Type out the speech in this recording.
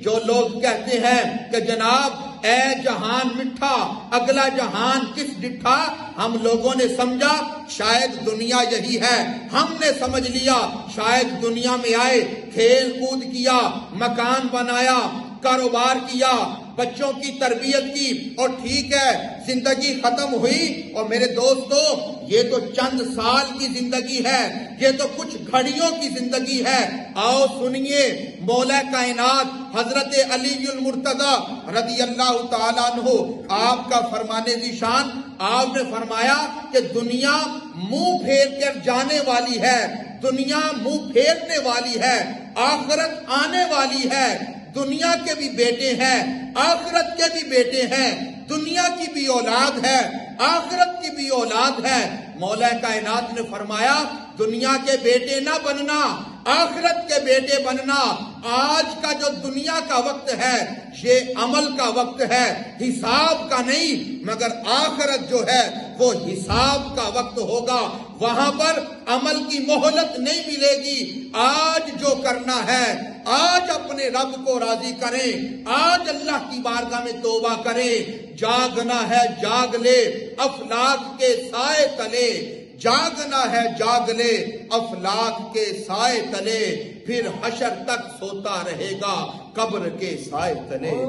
جو لوگ کہتے ہیں کہ جناب اے جہان مٹھا اگلا جہان کس ڈٹھا، ہم لوگوں نے سمجھا شاید دنیا یہی ہے، ہم نے سمجھ لیا شاید دنیا میں آئے کھیل کود کیا، مکان بنایا، کاروبار کیا، بچوں کی تربیت کی اور ٹھیک ہے زندگی ختم ہوئی۔ اور میرے دوستو یہ تو چند سال کی زندگی ہے، یہ تو کچھ گھڑیوں کی زندگی ہے۔ آؤ سنیے مولا کائنات حضرت علی المرتضی رضی اللہ تعالیٰ عنہ آپ کا فرمانے ذیشان، آپ نے فرمایا کہ دنیا منہ پھیر کر جانے والی ہے، دنیا منہ پھیرنے والی ہے، آخرت آنے والی ہے۔ دنیا کے بھی بیٹے ہیں، آخرت کے بھی بیٹے ہیں، دنیا کی بھی اولاد ہے، آخرت کی بھی اولاد ہے۔ مولا کائنات نے فرمایا دنیا کے بیٹے نہ بننا، آخرت کے بیٹے بننا۔ آج کا جو دنیا کا وقت ہے یہ عمل کا وقت ہے، حساب کا نہیں، مگر آخرت جو ہے وہ حساب کا وقت ہوگا، وہاں پر عمل کی مہلت نہیں ملے گی۔ آج جو کرنا ہے آج اپنے رب کو راضی کریں، آج اللہ کی بارگاہ میں توبہ کریں۔ جاگنا ہے جاگ لے افلاک کے سائے تلے، جاگنا ہے جاگ لے افلاک کے سائے تلے، پھر حشر تک سوتا رہے گا قبر کے سائے تلے۔